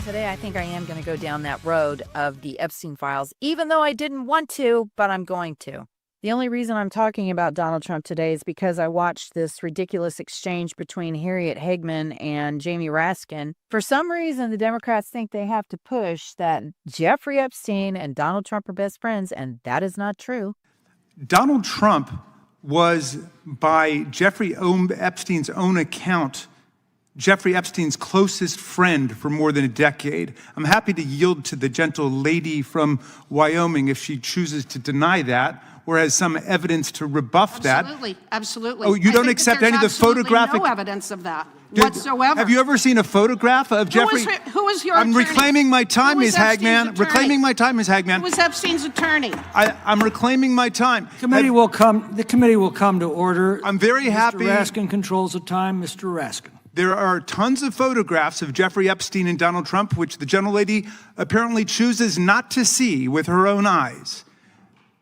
Today, I think I am going to go down that road of the Epstein Files, even though I didn't want to, but I'm going to. The only reason I'm talking about Donald Trump today is because I watched this ridiculous exchange between Harriet Hagman and Jamie Raskin. For some reason, the Democrats think they have to push that Jeffrey Epstein and Donald Trump are best friends, and that is not true. Donald Trump was, by Jeffrey Epstein's own account, Jeffrey Epstein's closest friend for more than a decade. I'm happy to yield to the gentle lady from Wyoming if she chooses to deny that or has some evidence to rebuff that. Absolutely. Oh, you don't accept any of the photographic? No evidence of that whatsoever. Have you ever seen a photograph of Jeffrey? Who was your I'm attorney? reclaiming my time, Ms. Hagman. Reclaiming my time, Ms. Hagman. Who was Epstein's attorney? I'm reclaiming my time. The committee will come to order. I'm very happy. Mr. Raskin controls the time. Mr. Raskin. There are tons of photographs of Jeffrey Epstein and Donald Trump, which the gentlelady apparently chooses not to see with her own eyes.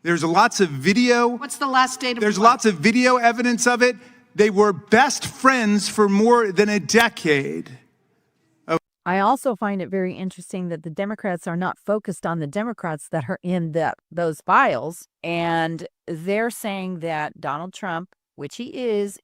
There's lots of video. What's the last date of There's what? lots of video evidence of it. They were best friends for more than a decade. I also find it very interesting that the Democrats are not focused on the Democrats that are in those files. And they're saying that Donald Trump, which he is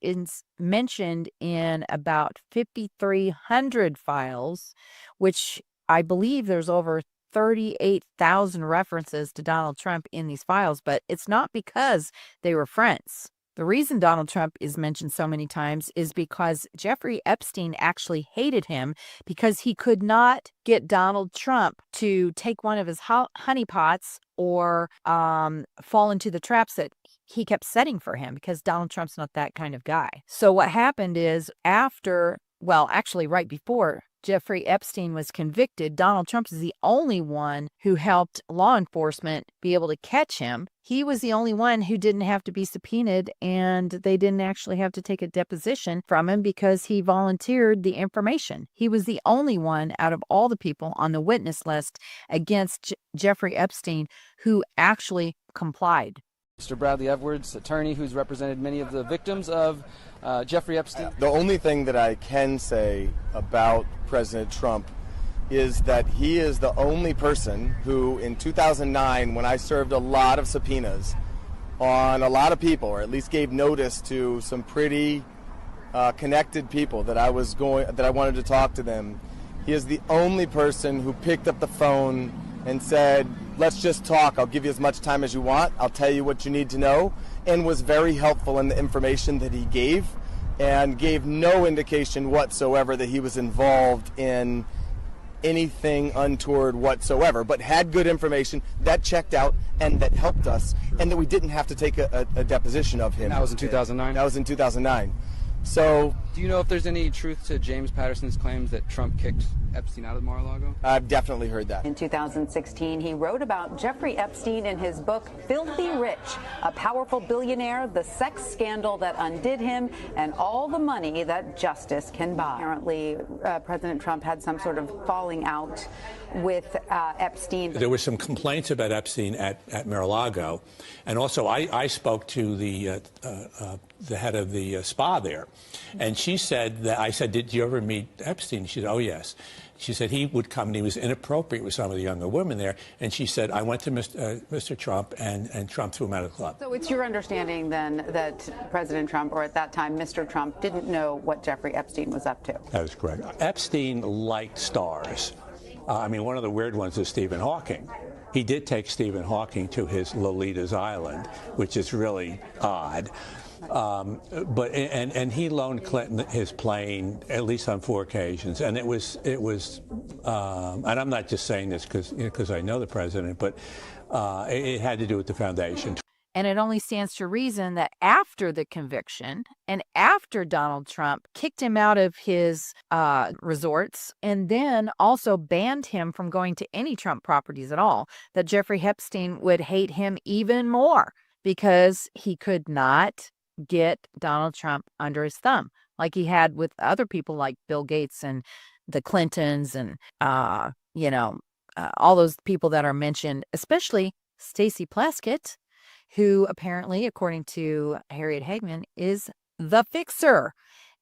mentioned in about 5,300 files, which I believe there's over 38,000 references to Donald Trump in these files, but it's not because they were friends. The reason Donald Trump is mentioned so many times is because Jeffrey Epstein actually hated him because he could not get Donald Trump to take one of his honeypots or fall into the traps that he kept setting for him, because Donald Trump's not that kind of guy. So what happened is right before Jeffrey Epstein was convicted, Donald Trump is the only one who helped law enforcement be able to catch him. He was the only one who didn't have to be subpoenaed, and they didn't actually have to take a deposition from him because he volunteered the information. He was the only one out of all the people on the witness list against Jeffrey Epstein who actually complied. Mr. Bradley Edwards, attorney who's represented many of the victims of Jeffrey Epstein. The only thing that I can say about President Trump is that he is the only person who, in 2009, when I served a lot of subpoenas on a lot of people, or at least gave notice to some pretty connected people that I wanted to talk to them, he is the only person who picked up the phone and said, "Let's just talk. I'll give you as much time as you want. I'll tell you what you need to know," and was very helpful in the information that he gave, and gave no indication whatsoever that he was involved in anything untoward whatsoever, but had good information that checked out and that helped us, and that we didn't have to take a deposition of him. And that was in 2009? That was in 2009. So, do you know if there's any truth to James Patterson's claims that Trump kicked Epstein out of Mar-a-Lago? I've definitely heard that. In 2016, he wrote about Jeffrey Epstein in his book, Filthy Rich, a powerful billionaire, the sex scandal that undid him, and all the money that justice can buy. Apparently, President Trump had some sort of falling out with Epstein. There were some complaints about Epstein at Mar-a-Lago, and also I spoke to the head of the spa there, and she said that I said, "Did you ever meet Epstein?" She said, "Oh yes." She said he would come and he was inappropriate with some of the younger women there, and she said, "I went to Mr. Trump and Trump threw him out of the club." So it's your understanding then that President Trump, or at that time Mr. Trump, didn't know what Jeffrey Epstein was up to? That is correct. Epstein liked stars. One of the weird ones is Stephen Hawking. He did take Stephen Hawking to his Lolita's Island, which is really odd. But he loaned Clinton his plane at least on 4 occasions, and it was and I'm not just saying this because I know the president, but it had to do with the foundation. And it only stands to reason that after the conviction and after Donald Trump kicked him out of his resorts and then also banned him from going to any Trump properties at all, that Jeffrey Epstein would hate him even more because he could not get Donald Trump under his thumb like he had with other people like Bill Gates and the Clintons and, all those people that are mentioned, especially Stacey Plaskett, who apparently, according to Harriet Hagman, is the fixer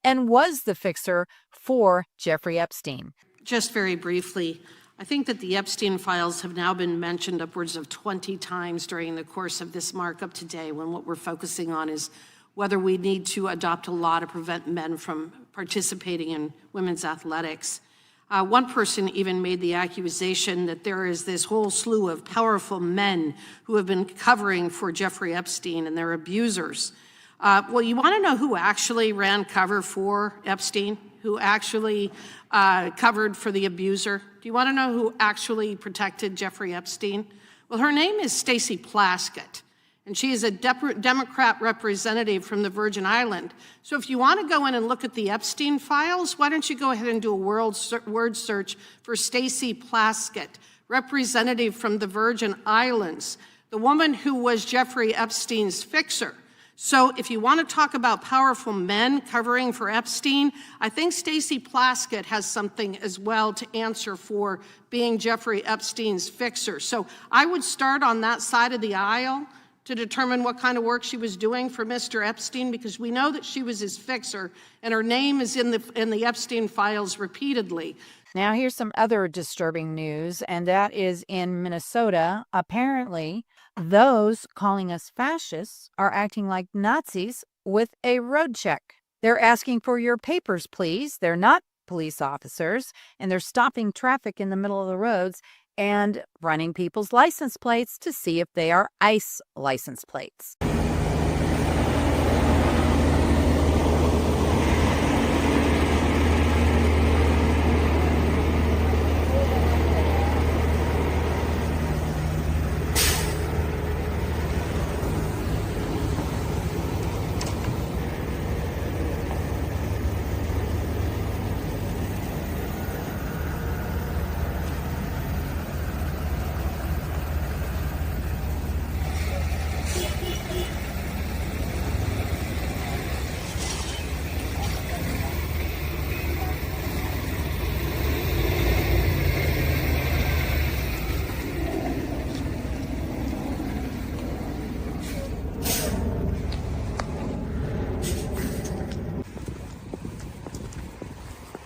and was the fixer for Jeffrey Epstein. Just very briefly, I think that the Epstein files have now been mentioned upwards of 20 times during the course of this markup today, when what we're focusing on is whether we need to adopt a law to prevent men from participating in women's athletics. One person even made the accusation that there is this whole slew of powerful men who have been covering for Jeffrey Epstein and their abusers. Well, you want to know who actually ran cover for Epstein? Who actually covered for the abuser? Do you want to know who actually protected Jeffrey Epstein? Well, her name is Stacey Plaskett, and she is a Democrat representative from the Virgin Islands. So if you want to go in and look at the Epstein files, why don't you go ahead and do a word search for Stacey Plaskett, representative from the Virgin Islands, the woman who was Jeffrey Epstein's fixer. So if you want to talk about powerful men covering for Epstein, I think Stacey Plaskett has something as well to answer for being Jeffrey Epstein's fixer. So I would start on that side of the aisle to determine what kind of work she was doing for Mr. Epstein, because we know that she was his fixer, and her name is in the Epstein files repeatedly. Now, here's some other disturbing news, and that is in Minnesota. Apparently, those calling us fascists are acting like Nazis with a road check. They're asking for your papers, please. They're not police officers, and they're stopping traffic in the middle of the roads and running people's license plates to see if they are ICE license plates.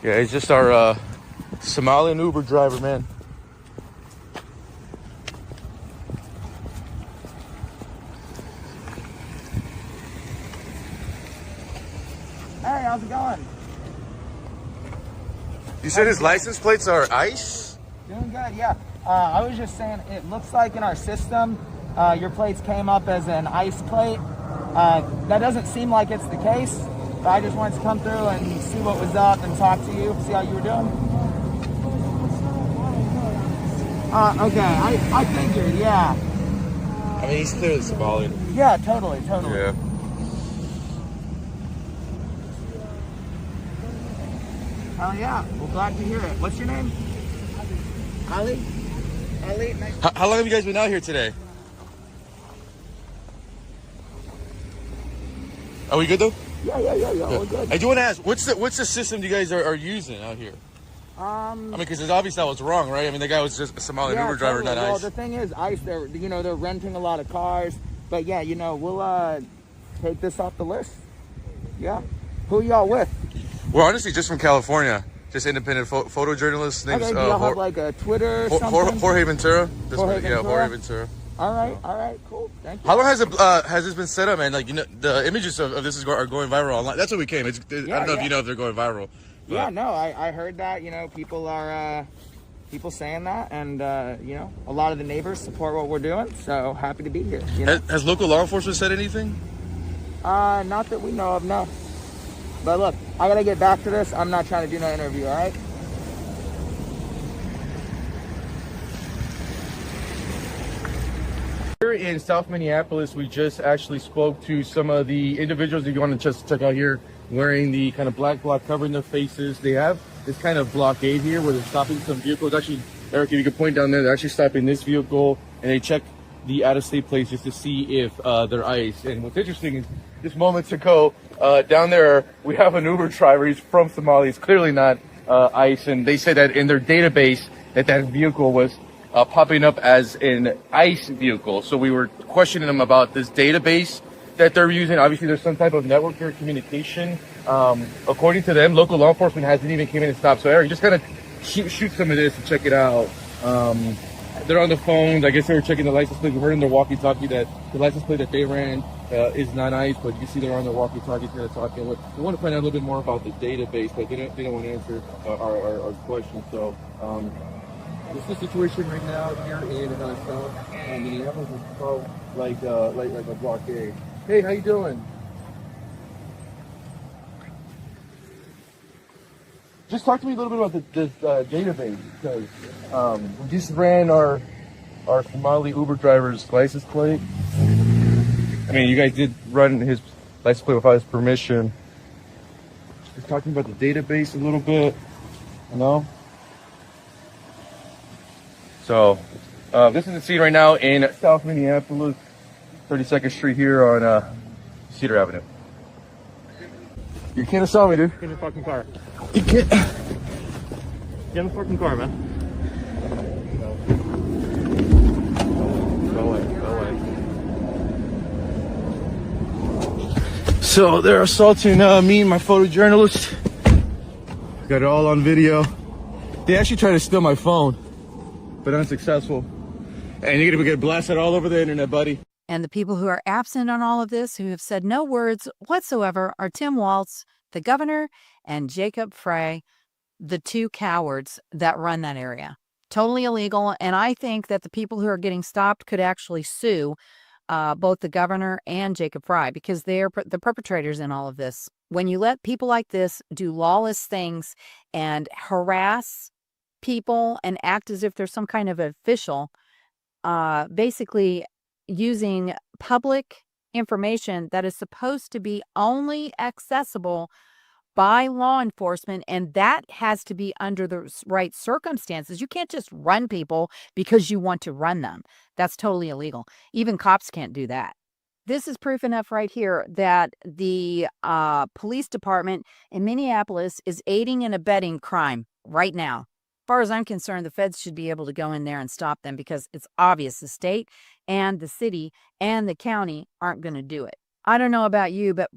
Yeah, he's just our Somalian Uber driver, man. Hey, how's it going? You said his license plates are ICE? Doing good, yeah. I was just saying, it looks like in our system, your plates came up as an ICE plate. That doesn't seem like it's the case, but I just wanted to come through and see what was up and talk to you, see how you were doing. Okay, I figured, yeah. I mean, he's clearly Somalian. Yeah, totally. Yeah. Oh yeah, well, glad to hear it. What's your name? Ali? Ali, nice. How long have you guys been out here today? Are we good though? Yeah, we're good. I do want to ask, what's the system you guys are using out here? I mean, because it's obvious that was wrong, right? I mean, the guy was just a Somalian Uber driver, not ICE. Well, the thing is, ICE, they're renting a lot of cars. But yeah, we'll take this off the list. Yeah. Who are y'all with? We're honestly just from California. Just independent photojournalists. Name's, okay, do y'all have like a Twitter or something? Jorge Ventura. Jorge Ventura. All right, cool. Thank you. How long has this been set up, man? Like, the images of this are going viral online. That's what we came. I don't know if you know if they're going viral. But. Yeah, no, I heard that. People are saying that, and a lot of the neighbors support what we're doing. So happy to be here. Has local law enforcement said anything? Not that we know of, no. But look, I gotta get back to this. I'm not trying to do no interview. All right. Here in South Minneapolis, we just actually spoke to some of the individuals that you want to just check out here, wearing the kind of black block covering their faces. They have this kind of blockade here where they're stopping some vehicles. Actually, Eric, if you could point down there, they're actually stopping this vehicle and they check the out-of-state places to see if they're ICE. And what's interesting is just moments ago, down there, we have an Uber driver. He's from Somalia. He's clearly not ICE. And they said that in their database that vehicle was popping up as an ICE vehicle. So we were questioning them about this database that they're using. Obviously, there's some type of network or communication. According to them, local law enforcement hasn't even came in and stopped. So, Eric, just kind of shoot some of this and check it out. They're on the phones. I guess they were checking the license plate. We heard in their walkie-talkie that the license plate that they ran is not ICE, but you can see they're on their walkie-talkies kind of talking. We want to find out a little bit more about the database, but they don't want to answer our questions. So this is the situation right now here in South Minneapolis. It's called like a blockade. Hey, how you doing? Just talk to me a little bit about this database, because we just ran our Somali Uber driver's license plate. I mean, you guys did run his license plate without his permission. Just talking about the database a little bit, you know? So, this is the scene right now in South Minneapolis, 32nd Street here on Cedar Avenue. You can't have saw me, dude. Get in the fucking car. You can't. Get in the fucking car, man. Go away. So they're assaulting me and my photojournalist. Got it all on video. They actually tried to steal my phone, but unsuccessful. And you're gonna get blasted all over the internet, buddy. And the people who are absent on all of this, who have said no words whatsoever, are Tim Walz, the governor, and Jacob Frey, the two cowards that run that area. Totally illegal. And I think that the people who are getting stopped could actually sue both the governor and Jacob Frey, because they're the perpetrators in all of this. When you let people like this do lawless things and harass people and act as if they're some kind of official, basically using public information that is supposed to be only accessible by law enforcement, and that has to be under the right circumstances. You can't just run people because you want to run them. That's totally illegal. Even cops can't do that. This is proof enough right here that the police department in Minneapolis is aiding and abetting crime right now. As far as I'm concerned, the feds should be able to go in there and stop them, because it's obvious the state and the city and the county aren't going to do it. I don't know about you, but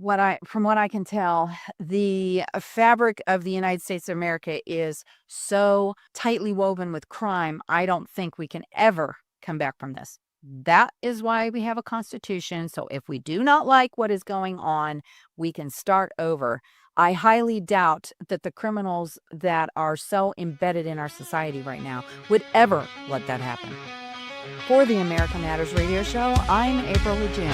from what I can tell, the fabric of the United States of America is so tightly woven with crime, I don't think we can ever come back from this. That is why we have a constitution. So if we do not like what is going on, we can start over. I highly doubt that the criminals that are so embedded in our society right now would ever let that happen. For the America Matters radio show, I'm April Lejeune.